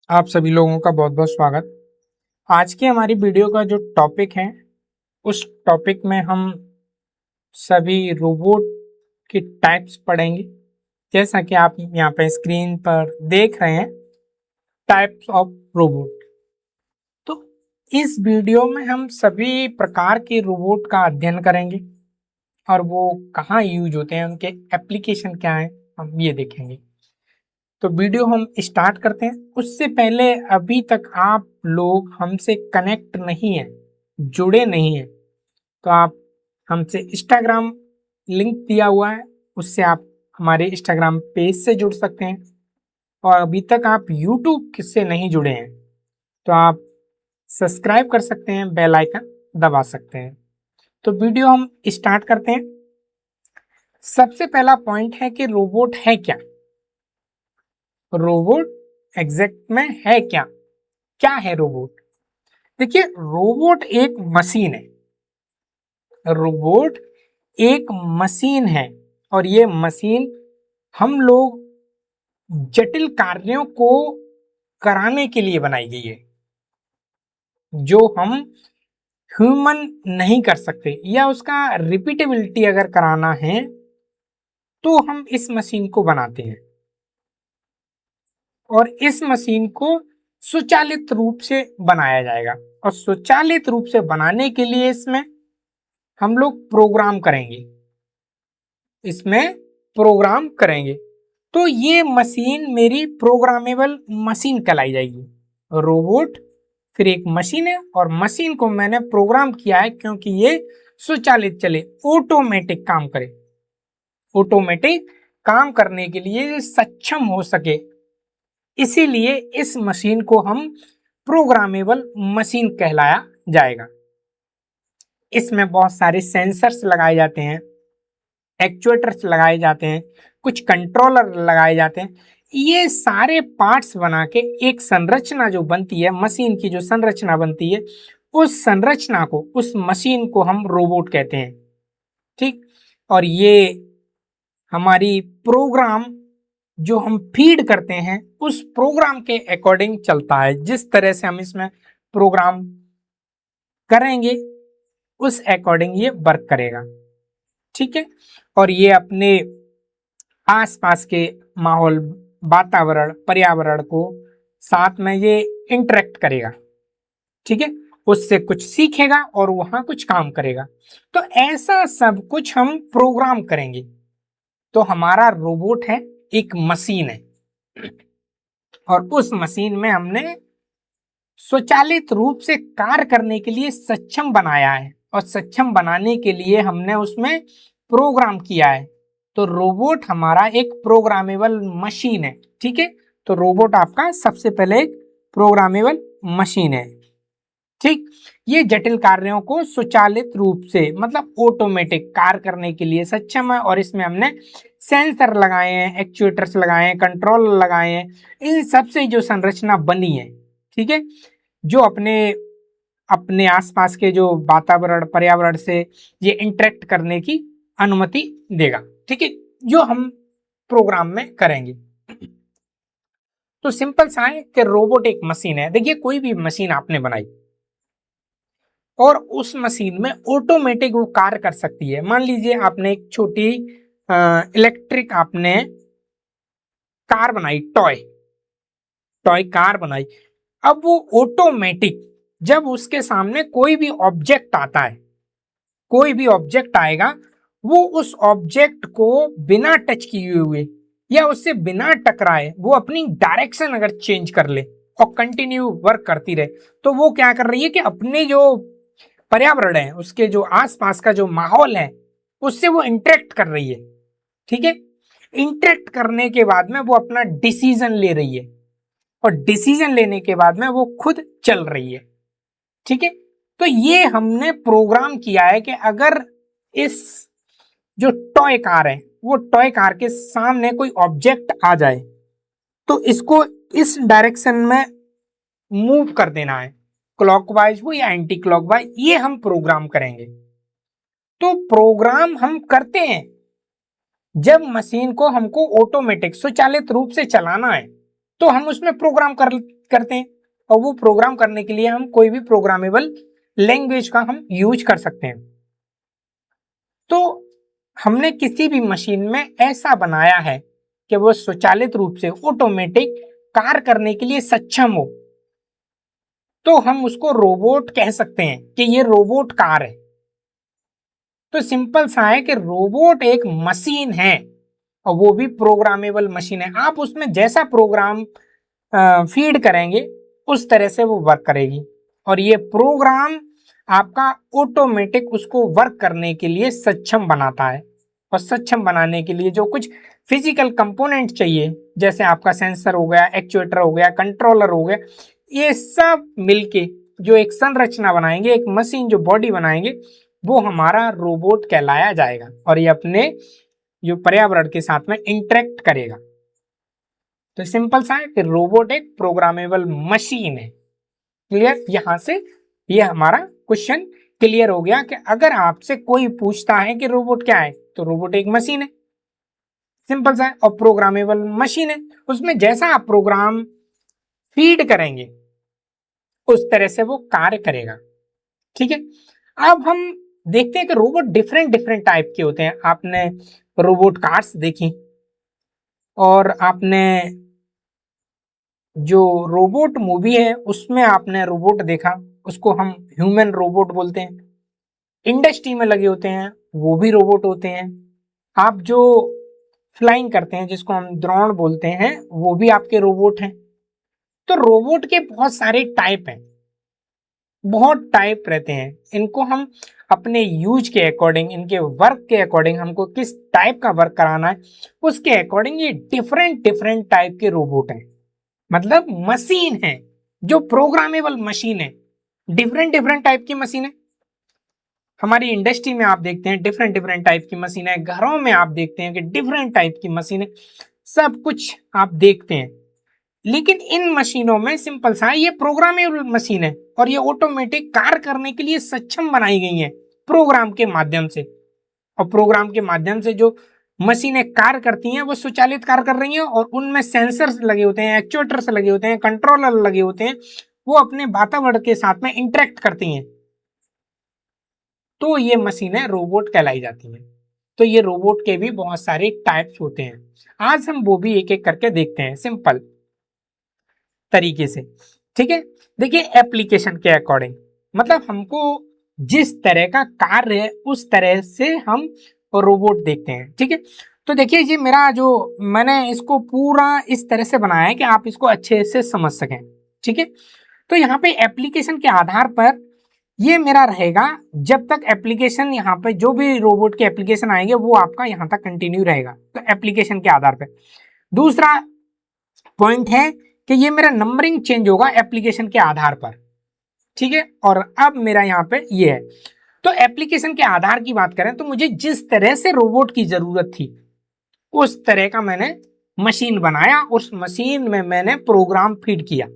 आप सभी लोगों का बहुत बहुत स्वागत। आज की हमारी वीडियो का जो टॉपिक है उस टॉपिक में हम सभी रोबोट की टाइप्स पढ़ेंगे। जैसा कि आप यहाँ पे स्क्रीन पर देख रहे हैं, टाइप्स ऑफ रोबोट। तो इस वीडियो में हम सभी प्रकार के रोबोट का अध्ययन करेंगे और वो कहाँ यूज होते हैं, उनके एप्लीकेशन क्या है, हम ये देखेंगे। तो वीडियो हम स्टार्ट करते हैं। उससे पहले अभी तक आप लोग हमसे कनेक्ट नहीं हैं, जुड़े नहीं हैं, तो आप हमसे इंस्टाग्राम लिंक दिया हुआ है, उससे आप हमारे इंस्टाग्राम पेज से जुड़ सकते हैं। और अभी तक आप यूट्यूब से नहीं जुड़े हैं तो आप सब्सक्राइब कर सकते हैं, बेल आइकन दबा सकते हैं। तो वीडियो हम स्टार्ट करते हैं। सबसे पहला पॉइंट है कि रोबोट है क्या। रोबोट एग्जैक्ट में है क्या, क्या है रोबोट। देखिए, रोबोट एक मशीन है। रोबोट एक मशीन है और ये मशीन हम लोग जटिल कार्यों को कराने के लिए बनाई गई है, जो हम ह्यूमन नहीं कर सकते, या उसका रिपीटेबिलिटी अगर कराना है तो हम इस मशीन को बनाते हैं। और इस मशीन को स्वचालित रूप से बनाया जाएगा, और स्वचालित रूप से बनाने के लिए इसमें हम लोग प्रोग्राम करेंगे। इसमें प्रोग्राम करेंगे तो ये मशीन मेरी प्रोग्रामेबल मशीन कहलाई जाएगी। रोबोट फिर एक मशीन है और मशीन को मैंने प्रोग्राम किया है क्योंकि ये स्वचालित चले, ऑटोमेटिक काम करे, ऑटोमेटिक काम करने के लिए सक्षम हो सके। इसीलिए इस मशीन को हम प्रोग्रामेबल मशीन कहलाया जाएगा। इसमें बहुत सारे सेंसर्स लगाए जाते हैं, एक्चुएटर्स लगाए जाते हैं, कुछ कंट्रोलर लगाए जाते हैं। ये सारे पार्ट्स बना के एक संरचना जो बनती है, मशीन की जो संरचना बनती है, उस संरचना को, उस मशीन को हम रोबोट कहते हैं। ठीक। और ये हमारी प्रोग्राम जो हम फीड करते हैं उस प्रोग्राम के अकॉर्डिंग चलता है। जिस तरह से हम इसमें प्रोग्राम करेंगे उस अकॉर्डिंग ये वर्क करेगा। ठीक है। और ये अपने आसपास के माहौल, वातावरण, पर्यावरण को साथ में ये इंटरेक्ट करेगा। ठीक है। उससे कुछ सीखेगा और वहां कुछ काम करेगा। तो ऐसा सब कुछ हम प्रोग्राम करेंगे। तो हमारा रोबोट है, एक मशीन है, और उस मशीन में हमने स्वचालित रूप से कार्य करने के लिए सक्षम बनाया है, और सक्षम बनाने के लिए हमने उसमें प्रोग्राम किया है। तो रोबोट हमारा एक प्रोग्रामेबल मशीन है। ठीक है। तो रोबोट आपका सबसे पहले एक प्रोग्रामेबल मशीन है। ठीक। ये जटिल कार्यों को स्वचालित रूप से, मतलब ऑटोमेटिक कार्य करने के लिए सक्षम है, और इसमें हमने सेंसर लगाए हैं, एक्चुएटर्स लगाए हैं, कंट्रोल लगाए हैं। इन सब से जो संरचना बनी है, ठीक है, जो अपने अपने आसपास के जो वातावरण, पर्यावरण से ये इंटरेक्ट करने की अनुमति देगा। ठीक है, जो हम प्रोग्राम में करेंगे। तो सिंपल सा है कि रोबोट एक मशीन है। देखिए, कोई भी मशीन आपने बनाई और उस मशीन में ऑटोमेटिक वो कार्य कर सकती है। मान लीजिए आपने एक छोटी इलेक्ट्रिक आपने कार बनाई, टॉय टॉय कार बनाई। अब वो ऑटोमेटिक, जब उसके सामने कोई भी ऑब्जेक्ट आता है, कोई भी ऑब्जेक्ट आएगा, वो उस ऑब्जेक्ट को बिना टच किए हुए या उससे बिना टकराए वो अपनी डायरेक्शन अगर चेंज कर ले और कंटिन्यू वर्क करती रहे, तो वो क्या कर रही है कि अपने जो पर्यावरण है, उसके जो आसपास का जो माहौल है, उससे वो इंटरेक्ट कर रही है। ठीक है। इंटरेक्ट करने के बाद में वो अपना डिसीजन ले रही है, और डिसीजन लेने के बाद में वो खुद चल रही है। ठीक है। तो ये हमने प्रोग्राम किया है कि अगर इस जो टॉय कार है, वो टॉय कार के सामने कोई ऑब्जेक्ट आ जाए तो इसको इस डायरेक्शन में मूव कर देना है, क्लॉकवाइज हो या एंटी क्लॉकवाइज, ये हम प्रोग्राम करेंगे। तो प्रोग्राम हम करते हैं जब मशीन को हमको ऑटोमेटिक स्वचालित रूप से चलाना है, तो हम उसमें प्रोग्राम करते हैं, और वो प्रोग्राम करने के लिए हम कोई भी प्रोग्रामेबल लैंग्वेज का हम यूज कर सकते हैं। तो हमने किसी भी मशीन में ऐसा बनाया है कि वो स्वचालित रूप से ऑटोमेटिक कार्य करने के लिए सक्षम हो, तो हम उसको रोबोट कह सकते हैं कि ये रोबोट कार है। तो सिंपल सा है कि रोबोट एक मशीन है, और वो भी प्रोग्रामेबल मशीन है। आप उसमें जैसा प्रोग्राम फीड करेंगे उस तरह से वो वर्क करेगी, और ये प्रोग्राम आपका ऑटोमेटिक उसको वर्क करने के लिए सक्षम बनाता है। और सक्षम बनाने के लिए जो कुछ फिजिकल कंपोनेंट चाहिए, जैसे आपका सेंसर हो गया, एक्चुएटर हो गया, कंट्रोलर हो गया, ये सब मिलके जो एक संरचना बनाएंगे, एक मशीन जो बॉडी बनाएंगे, वो हमारा रोबोट कहलाया जाएगा, और ये अपने जो पर्यावरण के साथ में इंटरेक्ट करेगा। तो सिंपल सा है कि रोबोट एक प्रोग्रामेबल मशीन है। क्लियर? यहां से ये हमारा क्वेश्चन क्लियर हो गया कि अगर आपसे कोई पूछता है कि रोबोट क्या है, तो रोबोट एक मशीन है, सिंपल सा है, और प्रोग्रामेबल मशीन है। उसमें जैसा आप प्रोग्राम फीड करेंगे उस तरह से वो कार्य करेगा। ठीक है, अब हम देखते हैं कि रोबोट डिफरेंट डिफरेंट टाइप के होते हैं। आपने रोबोट कार्स देखी, और आपने जो रोबोट मूवी है उसमें आपने रोबोट देखा, उसको हम ह्यूमन रोबोट बोलते हैं। इंडस्ट्री में लगे होते हैं वो भी रोबोट होते हैं। आप जो फ्लाइंग करते हैं जिसको हम ड्रोन बोलते हैं, वो भी आपके रोबोट हैं। तो रोबोट के बहुत सारे टाइप हैं, बहुत टाइप रहते हैं। इनको हम अपने यूज के अकॉर्डिंग, इनके वर्क के अकॉर्डिंग, हमको किस टाइप का वर्क कराना है उसके अकॉर्डिंग ये डिफरेंट डिफरेंट टाइप के रोबोट हैं। मतलब मशीन है जो प्रोग्रामेबल मशीन है, डिफरेंट डिफरेंट टाइप की मशीन है। हमारी इंडस्ट्री में आप देखते हैं डिफरेंट डिफरेंट टाइप की मशीन है, घरों में आप देखते हैं कि डिफरेंट टाइप की मशीन है, सब कुछ आप देखते हैं। लेकिन इन मशीनों में सिंपल सा ये प्रोग्रामेबल मशीन है, और ये ऑटोमेटिक कार्य करने के लिए सक्षम बनाई गई है प्रोग्राम के माध्यम से। और प्रोग्राम के माध्यम से जो मशीनें कार्य करती हैं वो स्वचालित कार्य कर रही हैं, और उनमें सेंसर्स लगे होते हैं, एक्चुएटर्स लगे होते हैं, कंट्रोलर लगे होते हैं, वो अपने वातावरण के साथ में इंटरेक्ट करती हैं। तो ये मशीनें रोबोट कहलाई जाती हैं। तो ये रोबोट के भी बहुत सारे टाइप्स होते हैं। आज हम वो भी एक एक करके देखते हैं सिंपल तरीके से। ठीक है, देखिए एप्लीकेशन के अकॉर्डिंग, मतलब हमको जिस तरह का कार्य है उस तरह से हम रोबोट देखते हैं। ठीक है, तो देखिए ये मेरा जो मैंने इसको पूरा इस तरह से बनाया है कि आप इसको अच्छे से समझ सकें। ठीक है, तो यहाँ पे एप्लीकेशन के आधार पर ये मेरा रहेगा, जब तक एप्लीकेशन यहाँ पे जो भी रोबोट के एप्लीकेशन आएंगे वो आपका यहाँ तक कंटिन्यू रहेगा। तो एप्लीकेशन के आधार पर दूसरा पॉइंट है कि ये मेरा नंबरिंग चेंज होगा एप्लीकेशन के आधार पर। ठीक है, और अब मेरा यहाँ पे ये है। तो एप्लीकेशन के आधार की बात करें तो मुझे जिस तरह से रोबोट की जरूरत थी उस तरह का मैंने मशीन बनाया, उस मशीन में मैंने प्रोग्राम फीड किया,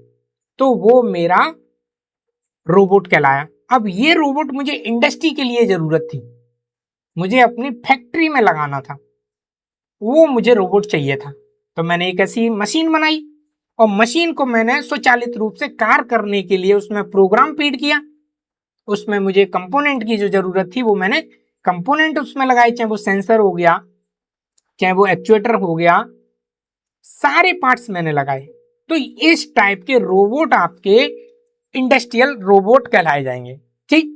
तो वो मेरा रोबोट कहलाया। अब ये रोबोट मुझे इंडस्ट्री के लिए जरूरत थी, मुझे अपनी फैक्ट्री में लगाना था, वो मुझे रोबोट चाहिए था। तो मैंने एक ऐसी मशीन बनाई, और मशीन को मैंने स्वचालित रूप से कार्य करने के लिए उसमें प्रोग्राम फीड किया। उसमें मुझे कंपोनेंट की जो जरूरत थी वो मैंने कंपोनेंट उसमें लगाए, चाहे वो सेंसर हो गया, चाहे वो एक्चुएटर हो गया, सारे पार्ट्स मैंने लगाए। तो इस टाइप के रोबोट आपके इंडस्ट्रियल रोबोट कहलाए जाएंगे। ठीक,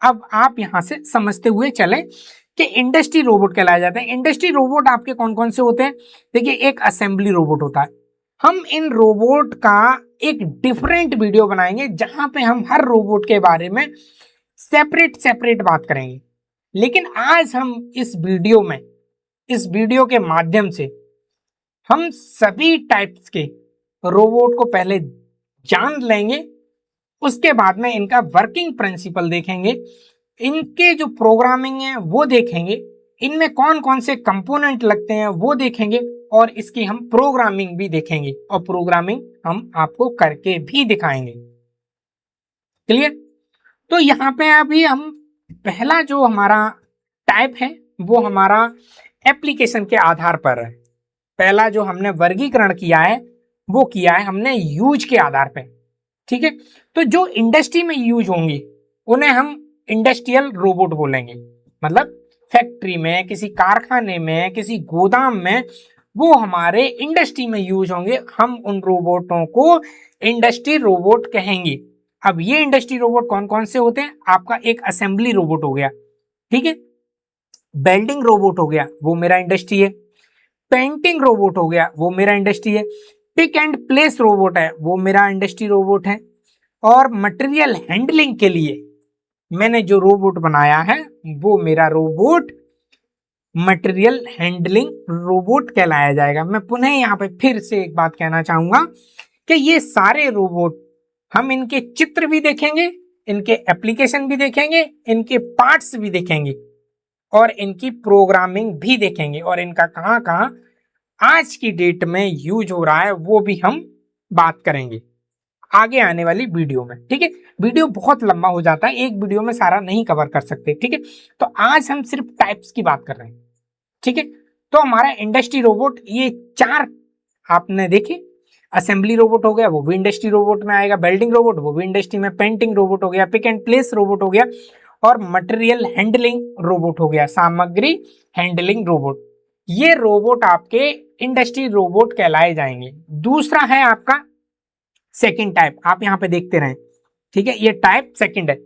अब आप यहां से समझते हुए चले कि इंडस्ट्री रोबोट कहलाए जाते हैं। इंडस्ट्री रोबोट आपके कौन कौन से होते हैं? देखिए, एक असेंबली रोबोट होता है। हम इन रोबोट का एक डिफरेंट वीडियो बनाएंगे जहां पे हम हर रोबोट के बारे में सेपरेट सेपरेट बात करेंगे। लेकिन आज हम इस वीडियो के माध्यम से हम सभी टाइप्स के रोबोट को पहले जान लेंगे, उसके बाद में इनका वर्किंग प्रिंसिपल देखेंगे, इनके जो प्रोग्रामिंग है वो देखेंगे, इनमें कौन कौन से कंपोनेंट लगते हैं वो देखेंगे, और इसकी हम प्रोग्रामिंग भी देखेंगे, और प्रोग्रामिंग हम आपको करके भी दिखाएंगे। क्लियर? तो यहाँ पे अभी हम पहला जो हमारा टाइप है वो हमारा एप्लीकेशन के आधार पर है। पहला जो हमने वर्गीकरण किया है वो किया है हमने यूज के आधार पे। ठीक है, तो जो इंडस्ट्री में यूज होंगी उन्हें हम इंडस्ट्रियल रोबोट बोलेंगे। मतलब फैक्ट्री में, किसी कारखाने में, किसी गोदाम में वो हमारे इंडस्ट्री में यूज होंगे, हम उन रोबोटों को इंडस्ट्री रोबोट कहेंगे। अब ये इंडस्ट्री रोबोट कौन कौन से होते हैं? आपका एक असेंबली रोबोट हो गया, ठीक है, बेल्डिंग रोबोट हो गया, वो मेरा इंडस्ट्री है, पेंटिंग रोबोट हो गया, वो मेरा इंडस्ट्री है, पिक एंड प्लेस रोबोट है, वो मेरा इंडस्ट्री रोबोट है, और मटेरियल हैंडलिंग के लिए मैंने जो रोबोट बनाया है वो मेरा रोबोट मटेरियल हैंडलिंग रोबोट कहलाया जाएगा। मैं पुनः यहाँ पे फिर से एक बात कहना चाहूंगा कि ये सारे रोबोट हम इनके चित्र भी देखेंगे, इनके एप्लीकेशन भी देखेंगे, इनके पार्ट्स भी देखेंगे और इनकी प्रोग्रामिंग भी देखेंगे, और इनका कहाँ कहाँ आज की डेट में यूज हो रहा है वो भी हम बात करेंगे आगे आने वाली वीडियो में। ठीक है, वीडियो बहुत लंबा हो जाता है, एक वीडियो में सारा नहीं कवर कर सकते। ठीक है, तो आज हम सिर्फ टाइप्स की बात कर रहे हैं। ठीक है, तो हमारा इंडस्ट्री रोबोट ये चार आपने देखे, असेंबली रोबोट हो गया वो भी इंडस्ट्री रोबोट में आएगा, बेल्डिंग रोबोट वो भी इंडस्ट्री में, पेंटिंग रोबोट हो गया, पिक एंड प्लेस रोबोट हो गया, और मटेरियल हैंडलिंग रोबोट हो गया, सामग्री हैंडलिंग रोबोट। ये रोबोट आपके इंडस्ट्री रोबोट कहलाए जाएंगे। दूसरा है आपका सेकंड टाइप, आप यहां पे देखते रहें। ठीक है, ये टाइप सेकंड है।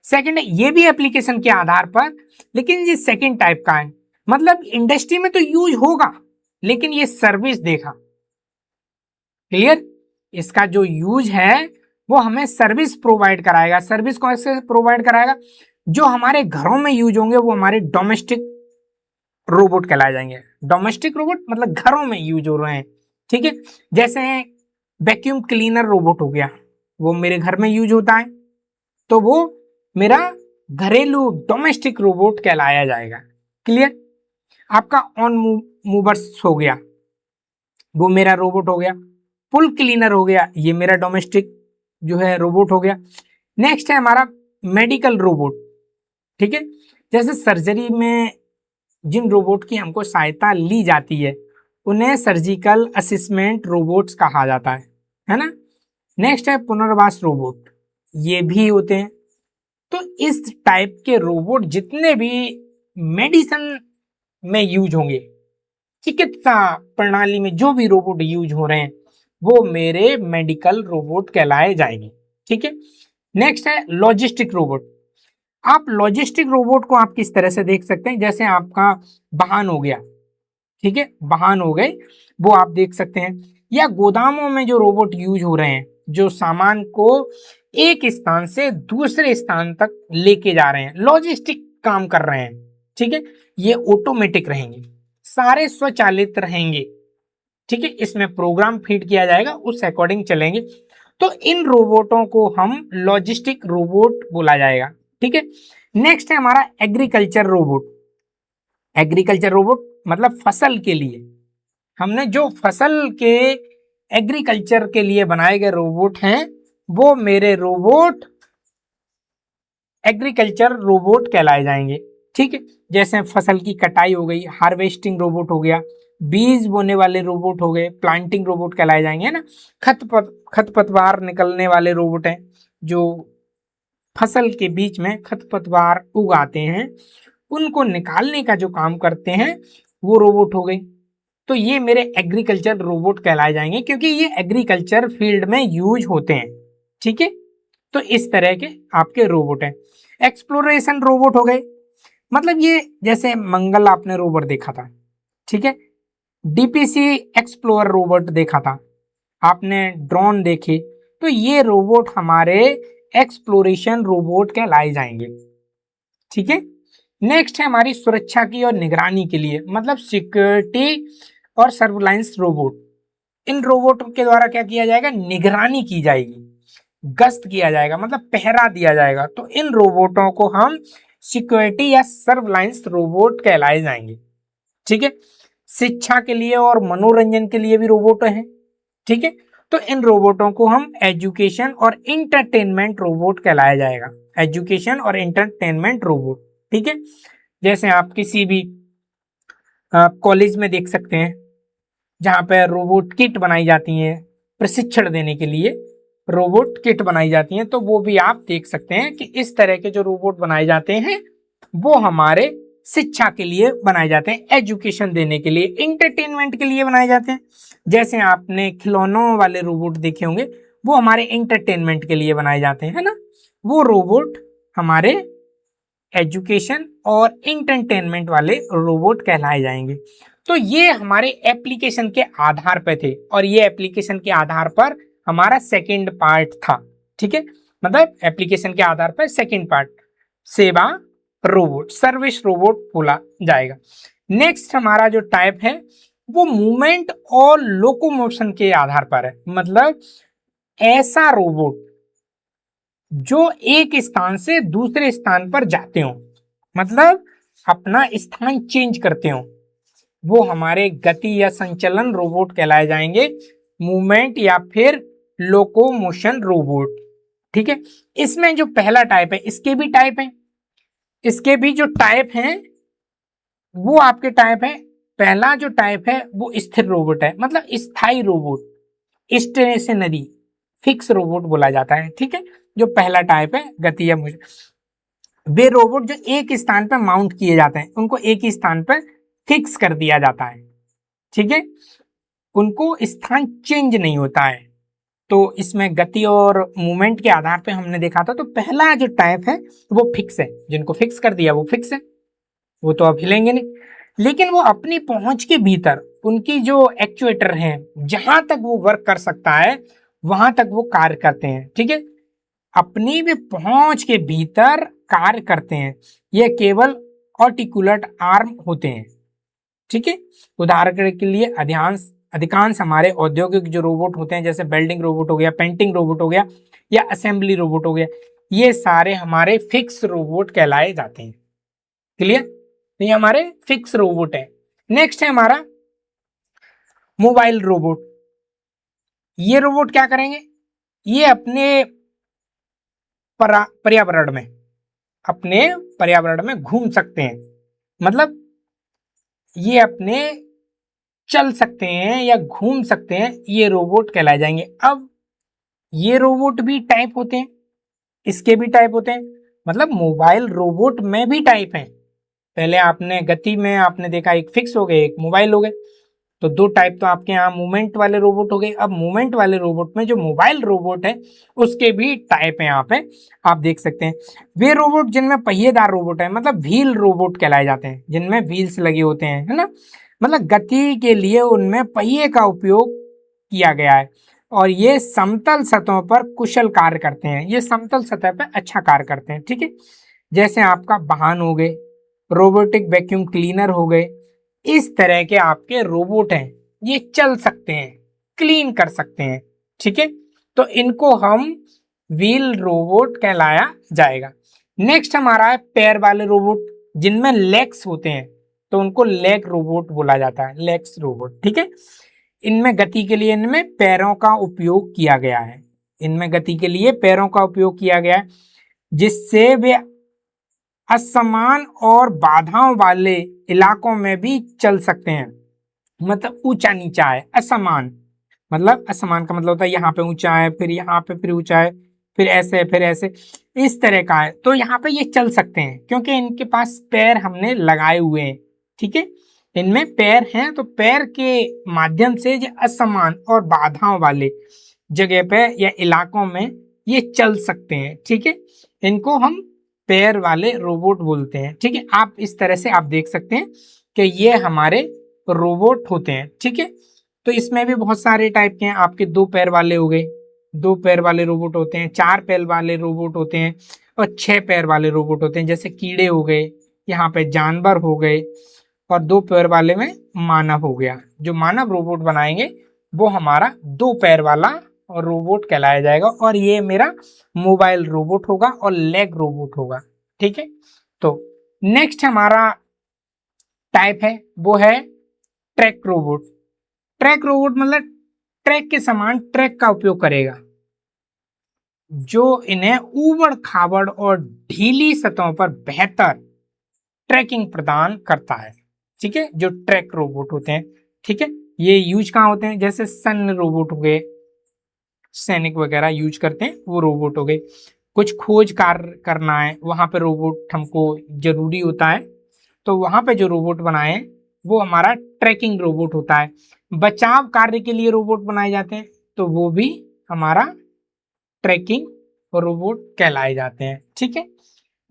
सेकंड है, ये भी एप्लीकेशन के आधार पर, लेकिन ये सेकंड टाइप का है, मतलब इंडस्ट्री में तो यूज होगा लेकिन ये सर्विस देगा। क्लियर, इसका जो यूज है वो हमें सर्विस प्रोवाइड कराएगा। सर्विस कौन से प्रोवाइड कराएगा? जो हमारे घरों में यूज होंगे वो हमारे डोमेस्टिक रोबोट कहलाए जाएंगे। डोमेस्टिक रोबोट मतलब घरों में यूज हो रहे हैं। ठीक है, जैसे वैक्यूम क्लीनर रोबोट हो गया, वो मेरे घर में यूज होता है, तो वो मेरा घरेलू डोमेस्टिक रोबोट कहलाया जाएगा। क्लियर, आपका ऑन मूवर्स हो गया, वो मेरा रोबोट हो गया। पुल क्लीनर हो गया, ये मेरा डोमेस्टिक जो है रोबोट हो गया। नेक्स्ट है हमारा मेडिकल रोबोट। ठीक है, जैसे सर्जरी में जिन रोबोट की हमको सहायता ली जाती है उन्हें सर्जिकल असिस्टेंट रोबोट्स कहा जाता है ना। नेक्स्ट है पुनर्वास रोबोट, ये भी होते हैं। तो इस टाइप के रोबोट जितने भी मेडिसिन में यूज होंगे, चिकित्सा प्रणाली में जो भी रोबोट यूज हो रहे हैं वो मेरे मेडिकल रोबोट कहलाए जाएंगे। ठीक है, नेक्स्ट है लॉजिस्टिक रोबोट। आप लॉजिस्टिक रोबोट को आप किस तरह से देख सकते हैं, जैसे आपका वाहन हो गया, ठीक है, वाहन हो गए वो आप देख सकते हैं, या गोदामों में जो रोबोट यूज हो रहे हैं जो सामान को एक स्थान से दूसरे स्थान तक लेके जा रहे हैं, लॉजिस्टिक काम कर रहे हैं। ठीक है, ये ऑटोमेटिक रहेंगे, सारे स्वचालित रहेंगे। ठीक है, इसमें प्रोग्राम फीड किया जाएगा, उस अकॉर्डिंग चलेंगे। तो इन रोबोटों को हम लॉजिस्टिक रोबोट बोला जाएगा। ठीक है, नेक्स्ट है हमारा एग्रीकल्चर रोबोट। एग्रीकल्चर रोबोट मतलब फसल के लिए, हमने जो फसल के एग्रीकल्चर के लिए बनाए गए रोबोट हैं वो मेरे रोबोट एग्रीकल्चर रोबोट कहलाए जाएंगे। ठीक है, जैसे फसल की कटाई हो गई, हार्वेस्टिंग रोबोट हो गया, बीज बोने वाले रोबोट हो गए, प्लांटिंग रोबोट कहलाए जाएंगे, है ना। खरपतवार निकलने वाले रोबोट हैं, जो फसल के बीच में खरपतवार उगाते हैं उनको निकालने का जो काम करते हैं वो रोबोट हो गए। तो ये मेरे एग्रीकल्चर रोबोट कहलाए जाएंगे क्योंकि ये एग्रीकल्चर फील्ड में यूज होते हैं। ठीक है, तो इस तरह के आपके रोबोट हैं। एक्सप्लोरेशन रोबोट हो गए, मतलब ये जैसे मंगल आपने रोबोट देखा था, ठीक है, डीपीसी एक्सप्लोरर रोबोट देखा था आपने, ड्रोन देखे, तो ये रोबोट हमारे एक्सप्लोरेशन रोबोट कहलाए जाएंगे। ठीक है, नेक्स्ट है हमारी सुरक्षा की और निगरानी के लिए, मतलब सिक्योरिटी और सर्विलांस रोबोट। इन रोबोट के द्वारा क्या किया जाएगा? निगरानी की जाएगी, गश्त किया जाएगा, मतलब पहरा दिया जाएगा। तो इन रोबोटों को हम सिक्योरिटी या सर्विलांस रोबोट कहलाए जाएंगे। ठीक है, शिक्षा के लिए और मनोरंजन के लिए भी रोबोट हैं। ठीक है, तो इन रोबोटों को हम एजुकेशन और इंटरटेनमेंट रोबोट कहलाया जाएगा। एजुकेशन और इंटरटेनमेंट रोबोट। ठीक है, जैसे आप किसी भी कॉलेज में देख सकते हैं जहाँ पे रोबोट किट बनाई जाती हैं, प्रशिक्षण देने के लिए रोबोट किट बनाई जाती हैं। तो वो भी आप देख सकते हैं कि इस तरह के जो रोबोट बनाए जाते हैं वो हमारे शिक्षा के लिए बनाए जाते हैं, एजुकेशन देने के लिए, इंटरटेनमेंट के लिए बनाए जाते हैं। जैसे आपने खिलौनों वाले रोबोट देखे होंगे, वो हमारे इंटरटेनमेंट के लिए बनाए जाते हैं, है ना। वो रोबोट हमारे एजुकेशन और इंटरटेनमेंट वाले रोबोट कहलाए जाएंगे। तो ये हमारे एप्लीकेशन के आधार पर थे और ये एप्लीकेशन के आधार पर हमारा सेकंड पार्ट था, ठीक है। मतलब एप्लीकेशन के आधार पर सेकंड पार्ट सेवा रोबोट, सर्विस रोबोट बोला जाएगा। नेक्स्ट हमारा जो टाइप है वो मूवमेंट और लोकोमोशन के आधार पर है। मतलब ऐसा रोबोट जो एक स्थान से दूसरे स्थान पर जाते हो, मतलब अपना स्थान चेंज करते हो, वो हमारे गति या संचलन रोबोट कहलाए जाएंगे, मूवमेंट या फिर लोकोमोशन रोबोट, ठीक है। इसमें जो पहला टाइप है, इसके भी टाइप है, इसके भी जो टाइप हैं वो आपके टाइप है। पहला जो टाइप है वो स्थिर रोबोट है, मतलब स्थायी रोबोट, स्टेशनरी फिक्स रोबोट बोला जाता है, ठीक है। जो पहला टाइप है गति या वे रोबोट जो एक स्थान पर माउंट किए जाते हैं, उनको एक ही स्थान पर फिक्स कर दिया जाता है, ठीक है, उनको स्थान चेंज नहीं होता है। तो इसमें गति और मूवमेंट के आधार पे हमने देखा था। तो पहला जो टाइप है वो फिक्स है, जिनको फिक्स कर दिया वो फिक्स है, वो तो अब हिलेंगे नहीं। लेकिन वो अपनी पहुंच के भीतर उनकी जो एक्चुएटर हैं, जहां तक वो वर्क कर सकता है वहां तक वो कार्य करते हैं, ठीक है। अपनी भी पहुंच के भीतर कार्य करते हैं। ये केवल आर्टिकुलेट आर्म होते हैं, ठीक है। उदाहरण के लिए अधिकांश हमारे औद्योगिक जो रोबोट होते हैं, जैसे वेल्डिंग रोबोट हो गया, पेंटिंग रोबोट हो गया या असेंबली रोबोट हो गया, ये सारे हमारे फिक्स रोबोट कहलाए जाते हैं। क्लियर? तो ये हमारे फिक्स रोबोट है। नेक्स्ट है हमारा मोबाइल रोबोट। ये रोबोट क्या करेंगे, ये अपने पर्यावरण में घूम सकते हैं, मतलब ये अपने चल सकते हैं या घूम सकते हैं, ये रोबोट कहलाए जाएंगे। अब ये रोबोट भी टाइप होते हैं, इसके भी टाइप होते हैं, मतलब मोबाइल रोबोट में भी टाइप हैं। पहले आपने गति में आपने देखा एक फिक्स हो गए, एक मोबाइल हो गए, तो दो टाइप तो आपके यहाँ मूवमेंट वाले रोबोट हो गए। अब मूवमेंट वाले रोबोट में जो मोबाइल रोबोट है उसके भी टाइप है, यहाँ पे आप देख सकते हैं। वे रोबोट जिनमें पहिएदार रोबोट है, मतलब व्हील रोबोट कहलाए जाते हैं, जिनमें व्हील्स लगे होते हैं, है ना, मतलब गति के लिए उनमें पहिए का उपयोग किया गया है और ये समतल सतहों पर कुशल कार्य करते हैं, ये समतल सतह पर अच्छा कार्य करते हैं, ठीक है। जैसे आपका वाहन हो गए, रोबोटिक वैक्यूम क्लीनर हो गए, इस तरह के आपके रोबोट हैं, ये चल सकते हैं, क्लीन कर सकते हैं, ठीक है। तो इनको हम व्हील रोबोट कहलाया जाएगा। नेक्स्ट हमारा है पैर वाले रोबोट, जिनमें लेग्स होते हैं, तो उनको लेग रोबोट बोला जाता है, लेग्स रोबोट, ठीक है। इनमें गति के लिए इनमें पैरों का उपयोग किया गया है, इनमें गति के लिए पैरों का उपयोग किया गया है, जिससे वे असमान और बाधाओं वाले इलाकों में भी चल सकते हैं। मतलब ऊंचा नीचा है, असमान, मतलब असमान का मतलब होता है यहाँ पे ऊंचा है, फिर यहाँ पे फिर ऊंचा है, फिर ऐसे फिर ऐसे, इस तरह का है। तो यहाँ पे ये चल सकते हैं क्योंकि इनके पास पैर हमने लगाए हुए हैं, ठीक है, इनमें पैर हैं, तो पैर के माध्यम से ये असमान और बाधाओं वाले जगह पे या इलाकों में ये चल सकते हैं, ठीक है। इनको हम पैर वाले रोबोट बोलते हैं, ठीक है। आप इस तरह से आप देख सकते हैं कि ये हमारे रोबोट होते हैं, ठीक है। तो इसमें भी बहुत सारे टाइप के हैं, आपके दो पैर वाले हो गए, दो पैर वाले रोबोट होते हैं, चार पैर वाले रोबोट होते हैं और छह पैर वाले रोबोट होते हैं, जैसे कीड़े हो गए, यहाँ पे जानवर हो गए, और दो पैर वाले में मानव हो गया। जो मानव रोबोट बनाएंगे वो हमारा दो पैर वाला रोबोट कहलाया जाएगा, और ये मेरा मोबाइल रोबोट होगा और लेग रोबोट होगा, ठीक है। तो नेक्स्ट हमारा टाइप है वो है ट्रैक रोबोट। ट्रैक रोबोट मतलब ट्रैक के समान ट्रैक का उपयोग करेगा, जो इन्हें ऊबड़ खाबड़ और ढीली सतहों पर बेहतर ट्रैकिंग प्रदान करता है, ठीक है, जो ट्रैक रोबोट होते हैं, ठीक है। ये यूज कहाँ होते हैं, जैसे सन रोबोट हो गए, सैनिक वगैरह यूज करते हैं वो रोबोट हो गए। कुछ खोज कार्य करना है वहां पे रोबोट हमको जरूरी होता है, तो वहां पे जो रोबोट बनाए हैं वो हमारा ट्रैकिंग रोबोट होता है। बचाव कार्य के लिए रोबोट बनाए जाते हैं तो वो भी हमारा ट्रैकिंग रोबोट कहलाए जाते हैं। ठीक है,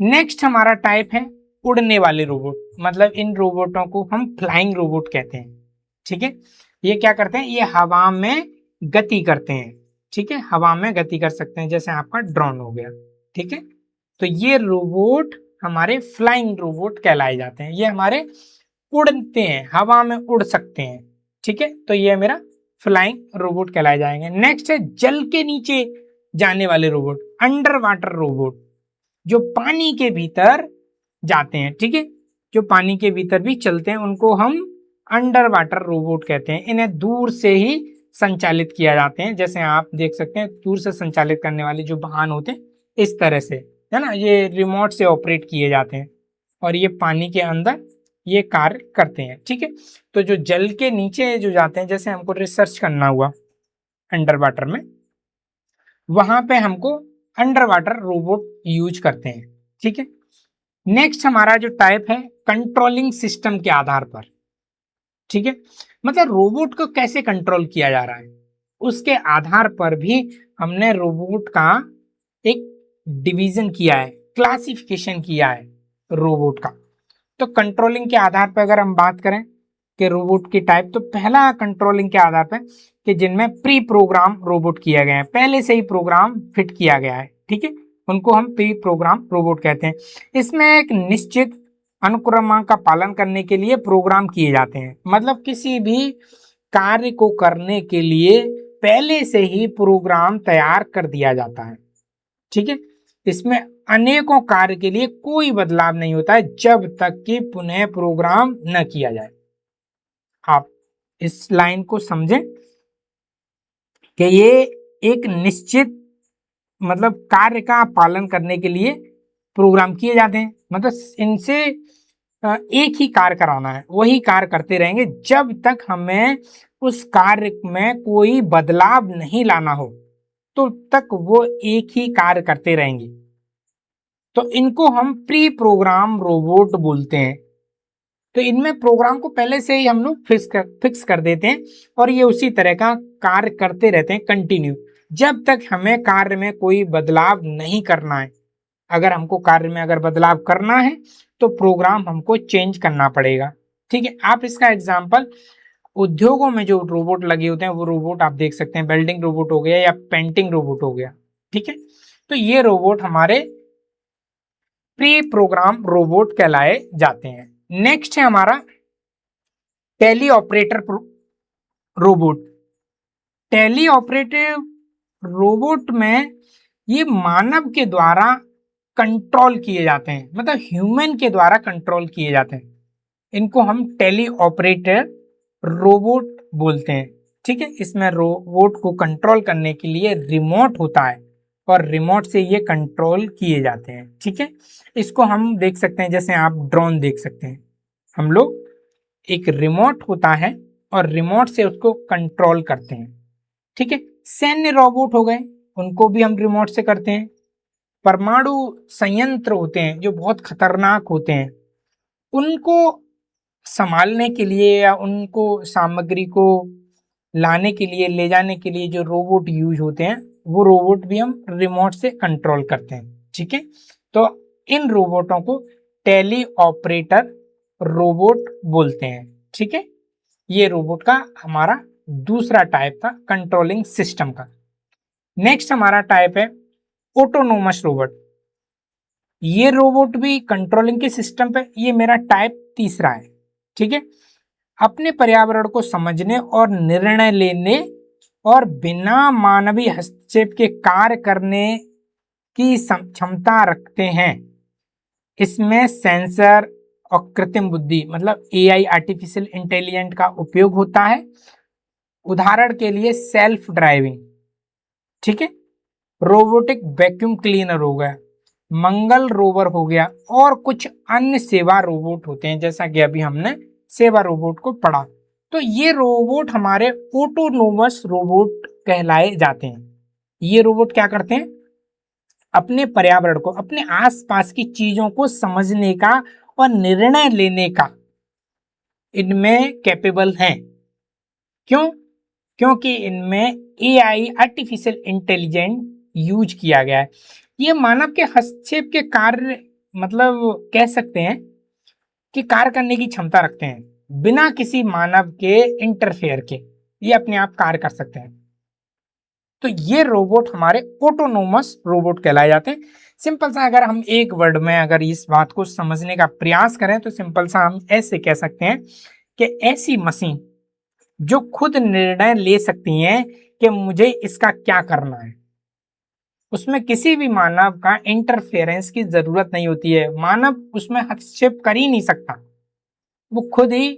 नेक्स्ट हमारा टाइप है उड़ने वाले रोबोट, मतलब इन रोबोटों को हम फ्लाइंग रोबोट कहते हैं। ठीक है, ये क्या करते हैं, ये हवा में गति करते हैं। ठीक है, हवा में गति कर सकते हैं, जैसे आपका ड्रोन हो गया। ठीक है, तो ये रोबोट हमारे फ्लाइंग रोबोट कहलाए जाते हैं, ये हमारे उड़ते हैं, हवा में उड़ सकते हैं। ठीक है, तो ये मेरा फ्लाइंग रोबोट कहलाए जाएंगे। नेक्स्ट है जल के नीचे जाने वाले रोबोट, अंडर वाटर रोबोट, जो पानी के भीतर जाते हैं। ठीक है, जो पानी के भीतर भी चलते हैं उनको हम अंडर वाटर रोबोट कहते हैं। इन्हें दूर से ही संचालित किया जाते हैं, जैसे आप देख सकते हैं दूर से संचालित करने वाले जो वाहन होते हैं इस तरह से, है ना, ये रिमोट से ऑपरेट किए जाते हैं और ये पानी के अंदर ये कार्य करते हैं। ठीक है, तो जो जल के नीचे जो जाते हैं, जैसे हमको रिसर्च करना हुआ अंडर वाटर में, वहां पे हमको अंडर वाटर रोबोट यूज करते हैं। ठीक है, नेक्स्ट हमारा जो टाइप है कंट्रोलिंग सिस्टम के आधार पर। ठीक है, मतलब रोबोट को कैसे कंट्रोल किया जा रहा है उसके आधार पर भी हमने रोबोट का एक डिवीजन किया है, क्लासिफिकेशन किया है रोबोट का। तो कंट्रोलिंग के आधार पर अगर हम बात करें कि रोबोट की टाइप, तो पहला कंट्रोलिंग के आधार पर कि जिनमें प्री प्रोग्राम रोबोट किया गया है, पहले से ही प्रोग्राम फिट किया गया है। ठीक है, उनको हम प्री प्रोग्राम रोबोट कहते हैं। इसमें एक निश्चित अनुक्रम का पालन करने के लिए प्रोग्राम किए जाते हैं, मतलब किसी भी कार्य को करने के लिए पहले से ही प्रोग्राम तैयार कर दिया जाता है। ठीक है, इसमें अनेकों कार्य के लिए कोई बदलाव नहीं होता है जब तक कि पुनः प्रोग्राम न किया जाए। आप इस लाइन को समझें कि ये एक निश्चित मतलब कार्य का पालन करने के लिए प्रोग्राम किए जाते हैं, मतलब इनसे एक ही कार्य कराना है, वही कार्य करते रहेंगे जब तक हमें उस कार्य में कोई बदलाव नहीं लाना हो, तो तक वो एक ही कार्य करते रहेंगे। तो इनको हम प्री प्रोग्राम रोबोट बोलते हैं। तो इनमें प्रोग्राम को पहले से ही हम लोग फिक्स कर देते हैं और ये उसी तरह का कार्य करते रहते हैं कंटिन्यू, जब तक हमें कार्य में कोई बदलाव नहीं करना है। अगर हमको कार्य में अगर बदलाव करना है तो प्रोग्राम हमको चेंज करना पड़ेगा। ठीक है, आप इसका एग्जाम्पल उद्योगों में जो रोबोट लगे होते हैं वो रोबोट आप देख सकते हैं, वेल्डिंग रोबोट हो गया या पेंटिंग रोबोट हो गया। ठीक है, तो ये रोबोट हमारे प्री प्रोग्राम रोबोट कहलाए जाते हैं। नेक्स्ट है हमारा tele operator robot. Tele operative robot में ये मानव के द्वारा कंट्रोल किए जाते हैं, मतलब ह्यूमन के द्वारा कंट्रोल किए जाते हैं। इनको हम टेली ऑपरेटर रोबोट बोलते हैं। ठीक है, इसमें रोबोट को कंट्रोल करने के लिए रिमोट होता है और रिमोट से ये कंट्रोल किए जाते हैं। ठीक है, इसको हम देख सकते हैं, जैसे आप ड्रोन देख सकते हैं, हम लोग एक रिमोट होता है और रिमोट से उसको कंट्रोल करते हैं। ठीक है, सैन्य रोबोट हो गए, उनको भी हम रिमोट से करते हैं। परमाणु संयंत्र होते हैं जो बहुत खतरनाक होते हैं, उनको संभालने के लिए या उनको सामग्री को लाने के लिए, ले जाने के लिए जो रोबोट यूज होते हैं वो रोबोट भी हम रिमोट से कंट्रोल करते हैं। ठीक है, तो इन रोबोटों को टेली ऑपरेटर रोबोट बोलते हैं। ठीक है, ये रोबोट का हमारा दूसरा टाइप था कंट्रोलिंग सिस्टम का। नेक्स्ट हमारा टाइप है ऑटोनोमस रोबोट। ये रोबोट भी कंट्रोलिंग के सिस्टम पे, ये मेरा टाइप तीसरा है। ठीक है, अपने पर्यावरण को समझने और निर्णय लेने और बिना मानवीय हस्तक्षेप के कार्य करने की क्षमता रखते हैं। इसमें सेंसर और कृत्रिम बुद्धि मतलब एआई, आर्टिफिशियल इंटेलिजेंट का उपयोग होता है। उदाहरण के लिए सेल्फ ड्राइविंग, ठीक है, रोबोटिक वैक्यूम क्लीनर हो गया, मंगल रोवर हो गया और कुछ अन्य सेवा रोबोट होते हैं, जैसा कि अभी हमने सेवा रोबोट को पढ़ा। तो ये रोबोट हमारे ऑटोनोमस रोबोट कहलाए जाते हैं। ये रोबोट क्या करते हैं, अपने पर्यावरण को, अपने आसपास की चीजों को समझने का और निर्णय लेने का इनमें कैपेबल हैं। क्यों? क्योंकि इनमें एआई, आर्टिफिशियल इंटेलिजेंस यूज किया गया है। ये मानव के हस्तक्षेप के कार्य, मतलब कह सकते हैं कि कार्य करने की क्षमता रखते हैं बिना किसी मानव के इंटरफेयर के। ये अपने आप कार्य कर सकते हैं। तो ये रोबोट हमारे ऑटोनोमस रोबोट कहलाए जाते हैं। सिंपल सा अगर हम एक वर्ड में अगर इस बात को समझने का प्रयास करें तो सिंपल सा हम ऐसे कह सकते हैं कि ऐसी मशीन जो खुद निर्णय ले सकती हैं कि मुझे इसका क्या करना है। उसमें किसी भी मानव का इंटरफेरेंस की जरूरत नहीं होती है, मानव उसमें हस्तक्षेप कर ही नहीं सकता, वो खुद ही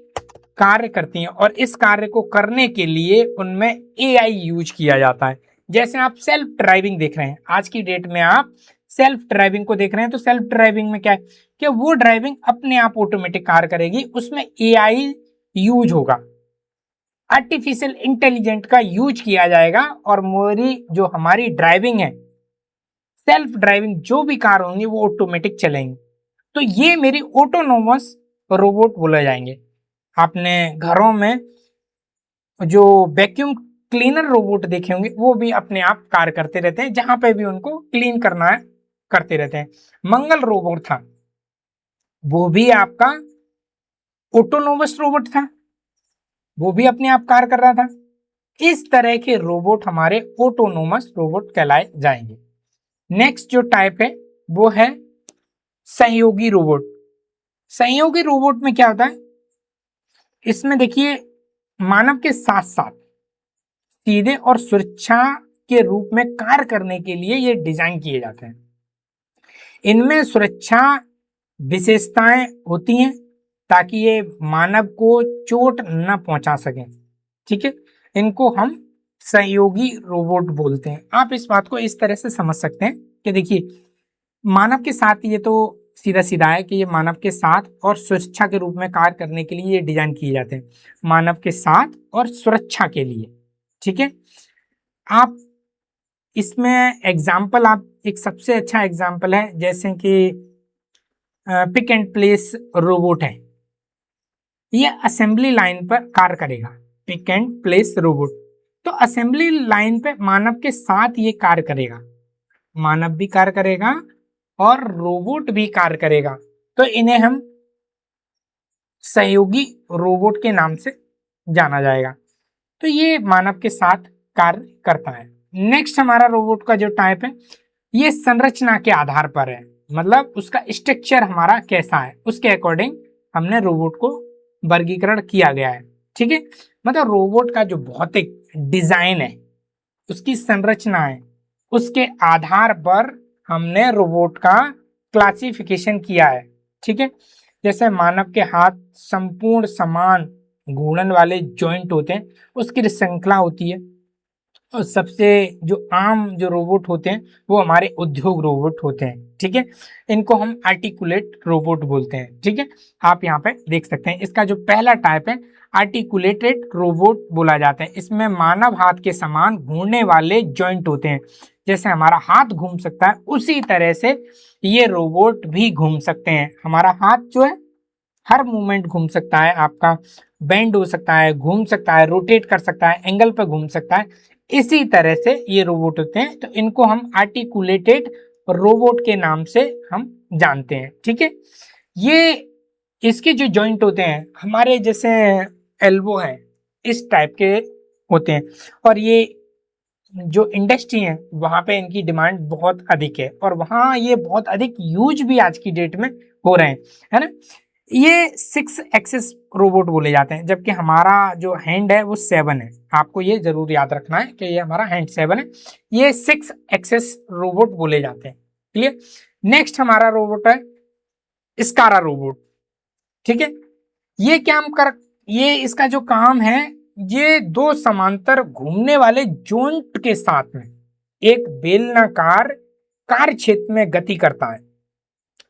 कार्य करती हैं। और इस कार्य को करने के लिए उनमें एआई यूज किया जाता है। जैसे आप सेल्फ ड्राइविंग देख रहे हैं, आज की डेट में आप सेल्फ ड्राइविंग को देख रहे हैं, तो सेल्फ ड्राइविंग में क्या है कि वो ड्राइविंग अपने आप ऑटोमेटिक कार्य करेगी, उसमें एआई यूज होगा, आर्टिफिशियल इंटेलिजेंट का यूज किया जाएगा और मोरी जो हमारी ड्राइविंग है, सेल्फ ड्राइविंग जो भी कार होंगी वो ऑटोमेटिक चलेंगे। तो ये मेरी ऑटोनोमस रोबोट बोले जाएंगे। आपने घरों में जो वैक्यूम क्लीनर रोबोट देखे होंगे वो भी अपने आप कार्य करते रहते हैं, जहां पे भी उनको क्लीन करना है करते रहते हैं। मंगल रोबोट था, वो भी आपका ऑटोनोमस रोबोट था, वो भी अपने आप कार्य कर रहा था। इस तरह के रोबोट हमारे ऑटोनोमस रोबोट कहलाए जाएंगे। नेक्स्ट जो टाइप है वो है सहयोगी रोबोट। सहयोगी रोबोट में क्या होता है, इसमें देखिए मानव के साथ साथ सीधे और सुरक्षा के रूप में कार्य करने के लिए ये डिजाइन किए जाते हैं। इनमें सुरक्षा विशेषताएं होती हैं ताकि ये मानव को चोट न पहुंचा सकें। ठीक है, इनको हम सहयोगी रोबोट बोलते हैं। आप इस बात को इस तरह से समझ सकते हैं कि देखिए मानव के साथ, ये तो सीधा सीधा है कि ये मानव के साथ और सुरक्षा के रूप में कार्य करने के लिए ये डिजाइन किए जाते हैं, मानव के साथ और सुरक्षा के लिए। ठीक है, आप इसमें एग्जाम्पल, आप एक सबसे अच्छा एग्जाम्पल है जैसे कि पिक एंड प्लेस रोबोट है, ये असेंबली लाइन पर कार्य करेगा। पिक एंड प्लेस रोबोट तो असेंबली लाइन पे मानव के साथ ये कार्य करेगा, मानव भी कार्य करेगा और रोबोट भी कार्य करेगा, तो इन्हें हम सहयोगी रोबोट के नाम से जाना जाएगा। तो ये मानव के साथ कार्य करता है। नेक्स्ट हमारा रोबोट का जो टाइप है ये संरचना के आधार पर है, मतलब उसका स्ट्रक्चर हमारा कैसा है उसके अकॉर्डिंग हमने रोबोट को वर्गीकरण किया गया है। ठीक है, मतलब रोबोट का जो भौतिक डिजाइन है, उसकी संरचना है, उसके आधार पर हमने रोबोट का क्लासिफिकेशन किया है। ठीक है, जैसे मानव के हाथ संपूर्ण समान घूर्णन वाले जॉइंट होते हैं, उसकी श्रृंखला होती है। और सबसे जो आम जो रोबोट होते हैं वो हमारे उद्योग रोबोट होते हैं। ठीक है, इनको हम आर्टिकुलेट रोबोट बोलते हैं। ठीक है, आप यहाँ पे देख सकते हैं इसका जो पहला टाइप है आर्टिकुलेटेड रोबोट बोला जाता है। इसमें मानव हाथ के समान घूमने वाले जॉइंट होते हैं, जैसे हमारा हाथ घूम सकता है उसी तरह से ये रोबोट भी घूम सकते हैं। हमारा हाथ जो है हर मूवमेंट घूम सकता है, आपका बेंड हो सकता है, घूम सकता है, रोटेट कर सकता है, एंगल पर घूम सकता है। इसी तरह से ये रोबोट होते हैं, तो इनको हम आर्टिकुलेटेड रोबोट के नाम से हम जानते हैं। ठीक है, ये इसके जो जॉइंट होते हैं हमारे जैसे एल्बो है इस टाइप के होते हैं, और ये जो इंडस्ट्री है वहां पे इनकी डिमांड बहुत अधिक है और वहां ये बहुत अधिक यूज भी आज की डेट में हो रहे हैं, है ना। ये 6 एक्सेस रोबोट बोले जाते हैं, जबकि हमारा जो हैंड है वो 7 है। आपको ये जरूर याद रखना है कि ये हमारा हैंड 7 है, ये 6 एक्सेस रोबोट बोले जाते हैं। क्लियर। नेक्स्ट हमारा रोबोट है स्कारा रोबोट। ठीक है, ये ये इसका जो काम है, ये 2 समांतर घूमने वाले जोंट के साथ में एक बेलनाकार कार्य क्षेत्र में गति करता है,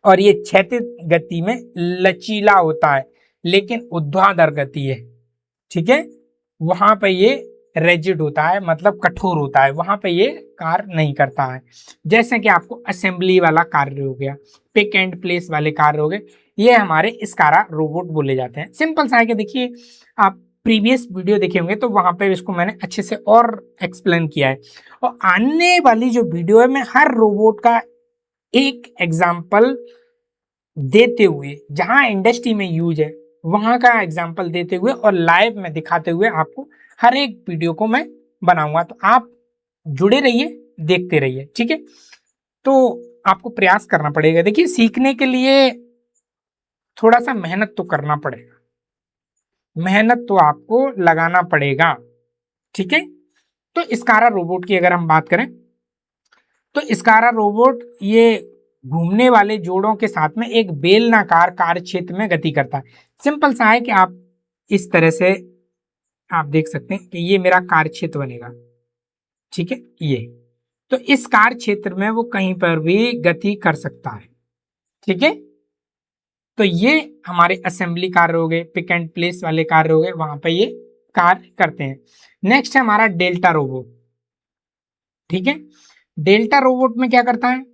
और ये क्षैतिज गति में लचीला होता है लेकिन ऊर्ध्वाधर गति है। ठीक है, वहां पे ये रेजिड होता है, मतलब कठोर होता है, वहां पे ये कार्य नहीं करता है। जैसे कि आपको असेंबली वाला कार्य हो गया, पिक एंड प्लेस वाले कार्य हो गए, ये हमारे स्कारा रोबोट बोले जाते हैं। सिंपल सा है कि देखिए, आप प्रीवियस वीडियो देखे होंगे तो वहां पे इसको मैंने अच्छे से और एक्सप्लेन किया है, और आने वाली जो वीडियो है मैं हर रोबोट का एक एग्जाम्पल देते हुए, जहां इंडस्ट्री में यूज है वहां का एग्जाम्पल देते हुए और लाइव में दिखाते हुए आपको हर एक वीडियो को मैं बनाऊंगा। तो आप जुड़े रहिए, देखते रहिए, ठीक है। तो आपको प्रयास करना पड़ेगा। देखिए, सीखने के लिए थोड़ा सा मेहनत तो करना पड़ेगा, मेहनत तो आपको लगाना पड़ेगा, ठीक है। तो स्कारा रोबोट की अगर हम बात करें तो स्कारा रोबोट ये घूमने वाले जोड़ों के साथ में एक बेलनाकार कार्य क्षेत्र में गति करता है। सिंपल सा है कि आप इस तरह से आप देख सकते हैं कि ये मेरा कार्य क्षेत्र बनेगा, ठीक है। ये तो इस कार्य क्षेत्र में वो कहीं पर भी गति कर सकता है, ठीक है। तो ये हमारे असेंबली कार्य हो गए, पिक एंड प्लेस वाले कार्य हो गए, वहां पे ये कार्य करते हैं। नेक्स्ट है हमारा डेल्टा रोबोट, ठीक है। डेल्टा रोबोट में क्या करता है,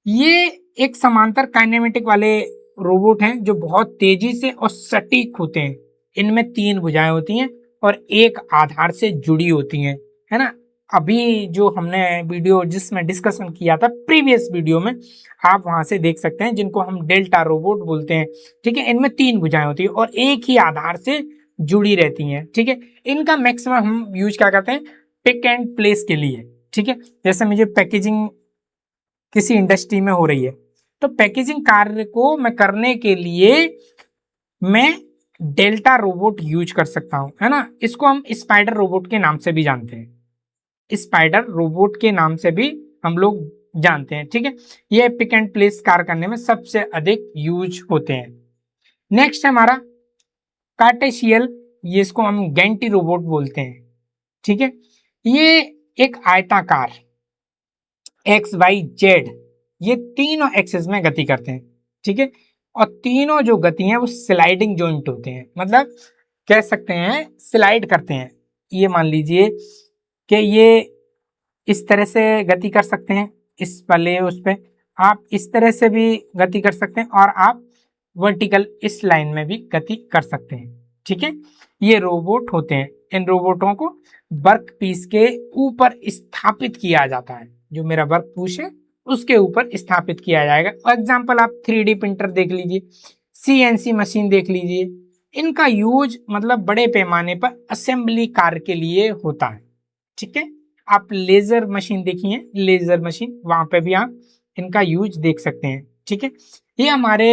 ये एक समांतर काइनेमेटिक वाले रोबोट हैं जो बहुत तेजी से और सटीक होते हैं। इनमें 3 भुजाएं होती हैं और एक आधार से जुड़ी होती हैं, है ना। अभी जो हमने वीडियो जिसमें डिस्कशन किया था प्रीवियस वीडियो में, आप वहां से देख सकते हैं, जिनको हम डेल्टा रोबोट बोलते हैं, ठीक है। इनमें 3 भुजाएं होती है और एक ही आधार से जुड़ी रहती हैं, ठीक है। इनका मैक्सिमम हम यूज क्या करते हैं, पिक एंड प्लेस के लिए, ठीक है। जैसे मुझे पैकेजिंग किसी इंडस्ट्री में हो रही है, तो पैकेजिंग कार्य को मैं करने के लिए मैं डेल्टा रोबोट यूज कर सकता हूं, है ना। इसको हम स्पाइडर रोबोट के नाम से भी जानते हैं, स्पाइडर रोबोट के नाम से भी हम लोग जानते हैं, ठीक है। ये पिक एंड प्लेस कार्य करने में सबसे अधिक यूज होते हैं। नेक्स्ट है हमारा कार्टेशियल, ये इसको हम गैंटी रोबोट बोलते हैं, ठीक है। ये एक आयताकार एक्स वाई जेड, ये तीनों एक्सेस में गति करते हैं, ठीक है। और तीनों जो गति हैं वो स्लाइडिंग जॉइंट होते हैं, मतलब कह सकते हैं स्लाइड करते हैं। ये मान लीजिए कि ये इस तरह से गति कर सकते हैं, इस वाले उस पे आप इस तरह से भी गति कर सकते हैं, और आप वर्टिकल इस लाइन में भी गति कर सकते हैं, ठीक है। ये रोबोट होते हैं। इन रोबोटों को वर्क पीस के ऊपर स्थापित किया जाता है, जो मेरा वर्क पीस है उसके ऊपर स्थापित किया जाएगा। एग्जाम्पल आप 3D प्रिंटर देख लीजिए, CNC मशीन देख लीजिए, इनका यूज मतलब बड़े पैमाने पर असेंबली कार्य के लिए होता है, ठीक है। आप लेजर मशीन देखिए, लेजर मशीन, वहां पे भी आप इनका यूज देख सकते हैं, ठीक है। ये हमारे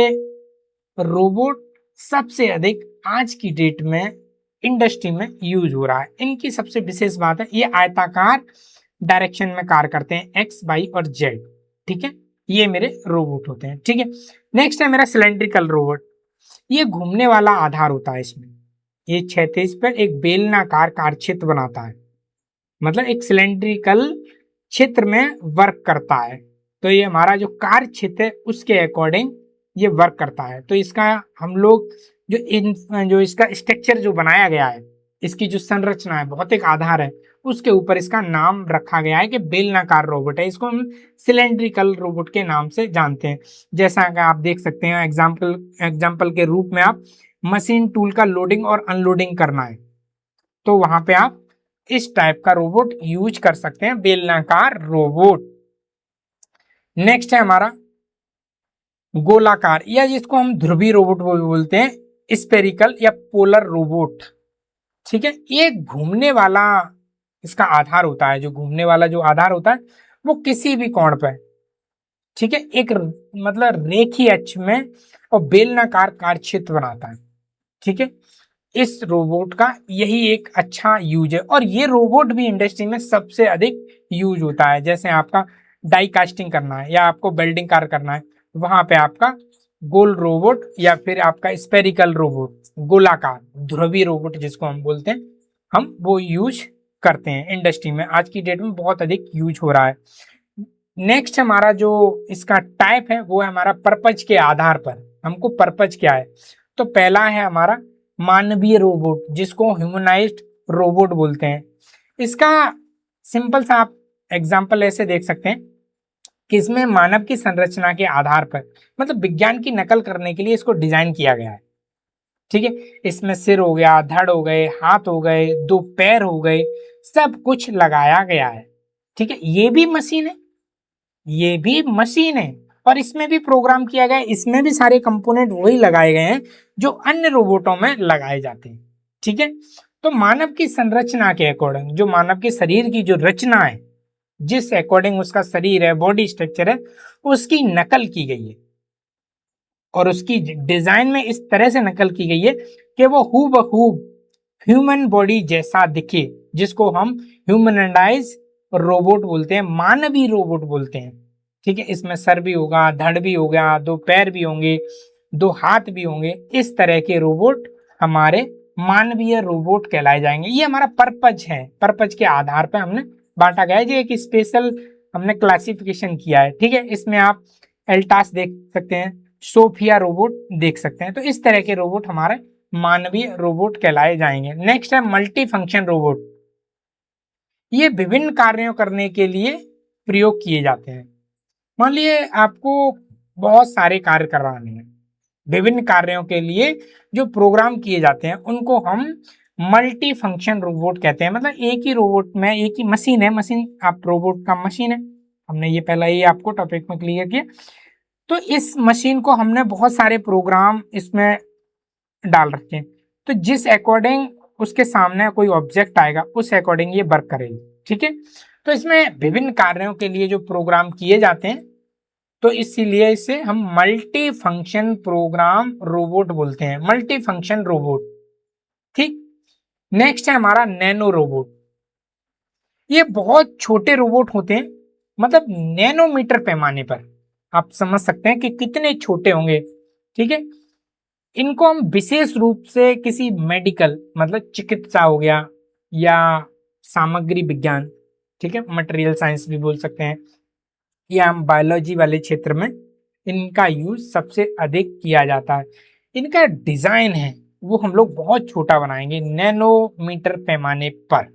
रोबोट सबसे अधिक आज की डेट में इंडस्ट्री में यूज हो रहा है। इनकी सबसे विशेष बात है ये आयताकार डायरेक्शन में कार्य करते हैं, एक्स वाई और जेड, ठीक है। ये मेरे रोबोट होते हैं, ठीक है। नेक्स्ट है मेरा सिलेंड्रिकल रोबोट, ये घूमने वाला आधार होता है इसमें, ये क्षैतिज पर एक बेलनाकार कार्य क्षेत्र बनाता है, मतलब एक सिलेंड्रिकल क्षेत्र में वर्क करता है। तो ये हमारा जो कार्य क्षेत्र है उसके अकॉर्डिंग ये वर्क करता है। तो इसका हम लोग जो इसका स्ट्रक्चर जो बनाया गया है, इसकी जो संरचना है, भौतिक आधार है, उसके ऊपर इसका नाम रखा गया है कि बेलनाकार रोबोट है। इसको हम सिलेंड्रिकल रोबोट के नाम से जानते हैं। जैसा कि आप देख सकते हैं, एग्जाम्पल के रूप में आप मशीन टूल का लोडिंग और अनलोडिंग करना है, तो वहां पे आप इस टाइप का रोबोट यूज कर सकते हैं, बेलनाकार रोबोट। नेक्स्ट है हमारा गोलाकार, या जिसको हम ध्रुवीय रोबोट बोलते हैं, स्पेरिकल या पोलर रोबोट, ठीक है। ये घूमने वाला इसका आधार होता है, जो घूमने वाला जो आधार होता है वो किसी भी कोण पर, ठीक है, एक मतलब रेखीय अक्ष में और बेलनाकार कार्य क्षेत्र बनाता है, ठीक है। इस रोबोट का यही एक अच्छा यूज है, और ये रोबोट भी इंडस्ट्री में सबसे अधिक यूज होता है। जैसे आपका डाई कास्टिंग करना है या आपको वेल्डिंग कार्य करना है, वहां पे आपका गोल रोबोट या फिर आपका स्पेरिकल रोबोट, गोलाकार ध्रुवीय रोबोट जिसको हम बोलते हैं, हम वो यूज करते हैं इंडस्ट्री में। आज की डेट में बहुत अधिक यूज हो रहा है। नेक्स्ट हमारा जो इसका टाइप है वो है हमारा पर्पज के आधार पर, हमको पर्पज क्या है। तो पहला है हमारा मानवीय रोबोट, जिसको ह्यूमनाइज्ड रोबोट बोलते हैं। इसका सिंपल सा आप एग्जाम्पल ऐसे देख सकते हैं कि इसमें मानव की संरचना के आधार पर, मतलब विज्ञान की नकल करने के लिए इसको डिजाइन किया गया है। ठीक है, इसमें सिर हो गया, धड़ हो गए, हाथ हो गए, दो पैर हो गए, सब कुछ लगाया गया है। ठीक है, ये भी मशीन है, ये भी मशीन है, और इसमें भी प्रोग्राम किया गया है। इसमें भी सारे कंपोनेंट वही लगाए गए हैं जो अन्य रोबोटों में लगाए जाते हैं। ठीक है, तो मानव की संरचना के अकॉर्डिंग, जो मानव के शरीर की जो रचना है, जिस अकॉर्डिंग उसका शरीर है, बॉडी स्ट्रक्चर है, उसकी नकल की गई है, और उसकी डिजाइन में इस तरह से नकल की गई है कि वो हूबहू ह्यूमन बॉडी जैसा दिखे, जिसको हम ह्यूमनडाइज रोबोट बोलते हैं, मानवीय रोबोट बोलते हैं। ठीक है, इसमें सर भी होगा, धड़ भी हो गया, दो पैर भी होंगे, दो हाथ भी होंगे। इस तरह के रोबोट हमारे मानवीय रोबोट कहलाए जाएंगे। ये हमारा पर्पज है, पर्पज के आधार पर हमने बांटा गया है। ये एक स्पेशल हमने क्लासिफिकेशन किया है। ठीक है, इसमें आप एल्टास देख सकते हैं, सोफिया रोबोट देख सकते हैं। तो इस तरह के रोबोट हमारे मानवीय रोबोट कहलाए जाएंगे। नेक्स्ट है मल्टी फंक्शन रोबोट। ये विभिन्न कार्यों करने के लिए प्रयोग किए जाते हैं। मान लिए आपको बहुत सारे कार्य करवाने हैं, विभिन्न कार्यों के लिए जो प्रोग्राम किए जाते हैं उनको हम मल्टी फंक्शन रोबोट कहते हैं। मतलब एक ही रोबोट में, एक ही मशीन है, मशीन आप रोबोट का मशीन है, हमने ये पहला ही आपको टॉपिक में क्लियर किया। तो इस मशीन को हमने बहुत सारे प्रोग्राम इसमें डाल रखे हैं, तो जिस अकॉर्डिंग उसके सामने कोई ऑब्जेक्ट आएगा उस अकॉर्डिंग ये वर्क करेगी। ठीक है, तो इसमें विभिन्न कार्यों के लिए जो प्रोग्राम किए जाते हैं, तो इसीलिए इसे हम मल्टी फंक्शन प्रोग्राम रोबोट बोलते हैं, मल्टी फंक्शन रोबोट। ठीक, नेक्स्ट है हमारा नैनो रोबोट। ये बहुत छोटे रोबोट होते हैं, मतलब नैनोमीटर पैमाने पर, आप समझ सकते हैं कि कितने छोटे होंगे। ठीक है, इनको हम विशेष रूप से किसी मेडिकल, मतलब चिकित्सा हो गया, या सामग्री विज्ञान, ठीक है, मटेरियल साइंस भी बोल सकते हैं, या हम बायोलॉजी वाले क्षेत्र में इनका यूज सबसे अधिक किया जाता है। इनका डिजाइन है वो हम लोग बहुत छोटा बनाएंगे, नैनोमीटर पैमाने पर।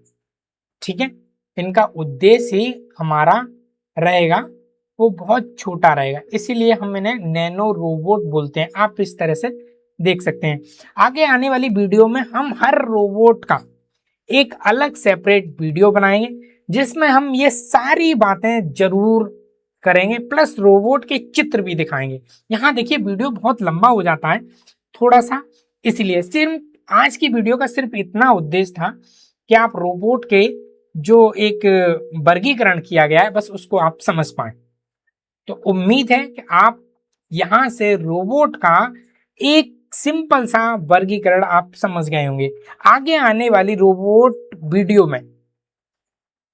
ठीक है, इनका उद्देश्य ही हमारा रहेगा वो बहुत छोटा रहेगा, इसीलिए हम इन्हें नैनो रोबोट बोलते हैं। आप इस तरह से देख सकते हैं। आगे आने वाली वीडियो में हम हर रोबोट का एक अलग सेपरेट वीडियो बनाएंगे, जिसमें हम ये सारी बातें जरूर करेंगे, प्लस रोबोट के चित्र भी दिखाएंगे। यहाँ देखिए वीडियो बहुत लंबा हो जाता है थोड़ा सा, इसलिए सिर्फ आज की वीडियो का सिर्फ इतना उद्देश्य था कि आप रोबोट के जो एक वर्गीकरण किया गया है बस उसको आप समझ पाए। तो उम्मीद है कि आप यहां से रोबोट का एक सिंपल सा वर्गीकरण आप समझ गए होंगे। आगे आने वाली रोबोट वीडियो में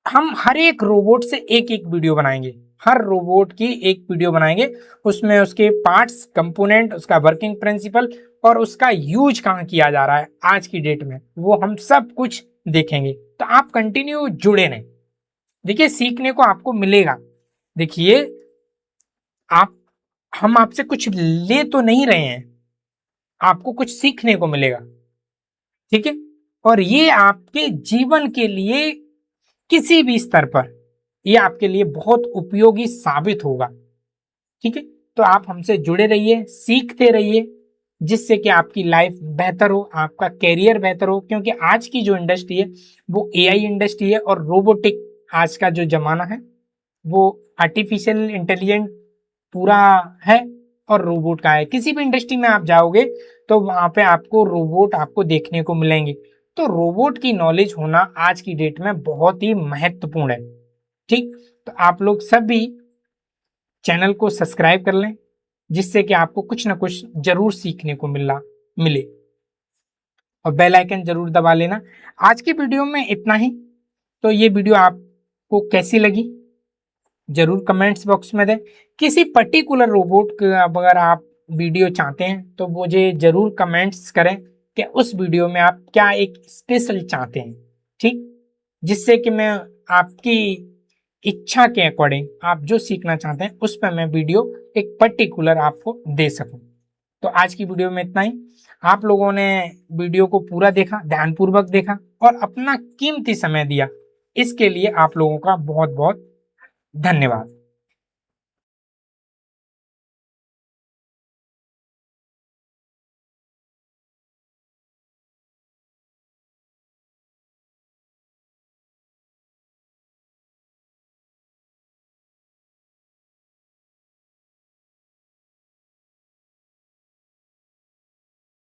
हम हर एक रोबोट से एक एक वीडियो बनाएंगे, हर रोबोट की एक वीडियो बनाएंगे, उसमें उसके पार्ट्स, कंपोनेंट, उसका वर्किंग प्रिंसिपल और उसका यूज कहाँ किया जा रहा है आज की डेट में, वो हम सब कुछ देखेंगे। तो आप कंटिन्यू जुड़े रहें। देखिए सीखने को आपको मिलेगा। देखिए आप, हम आपसे कुछ ले तो नहीं रहे हैं, आपको कुछ सीखने को मिलेगा। ठीक है, और ये आपके जीवन के लिए किसी भी स्तर पर ये आपके लिए बहुत उपयोगी साबित होगा। ठीक है, तो आप हमसे जुड़े रहिए, सीखते रहिए, जिससे कि आपकी लाइफ बेहतर हो, आपका कैरियर बेहतर हो। क्योंकि आज की जो इंडस्ट्री है वो एआई इंडस्ट्री है, और रोबोटिक आज का जो जमाना है वो आर्टिफिशियल इंटेलिजेंट पूरा है और रोबोट का है। किसी भी इंडस्ट्री में आप जाओगे तो वहां पे आपको रोबोट आपको देखने को मिलेंगे। तो रोबोट की नॉलेज होना आज की डेट में बहुत ही महत्वपूर्ण है। ठीक, तो आप लोग सभी चैनल को सब्सक्राइब कर लें, जिससे कि आपको कुछ ना कुछ जरूर सीखने को मिले, और बेल आइकन जरूर दबा लेना। आज की वीडियो में इतना ही। तो ये वीडियो आपको कैसी लगी जरूर कमेंट्स बॉक्स में दें। किसी पर्टिकुलर रोबोट का अगर आप वीडियो चाहते हैं तो मुझे जरूर कमेंट्स करें कि उस वीडियो में आप क्या एक स्पेशल चाहते हैं। ठीक, जिससे कि मैं आपकी इच्छा के अकॉर्डिंग आप जो सीखना चाहते हैं उस पर मैं वीडियो एक पर्टिकुलर आपको दे सकूं। तो आज की वीडियो में इतना ही। आप लोगों ने वीडियो को पूरा देखा, ध्यानपूर्वक देखा और अपना कीमती समय दिया, इसके लिए आप लोगों का बहुत बहुत धन्यवाद।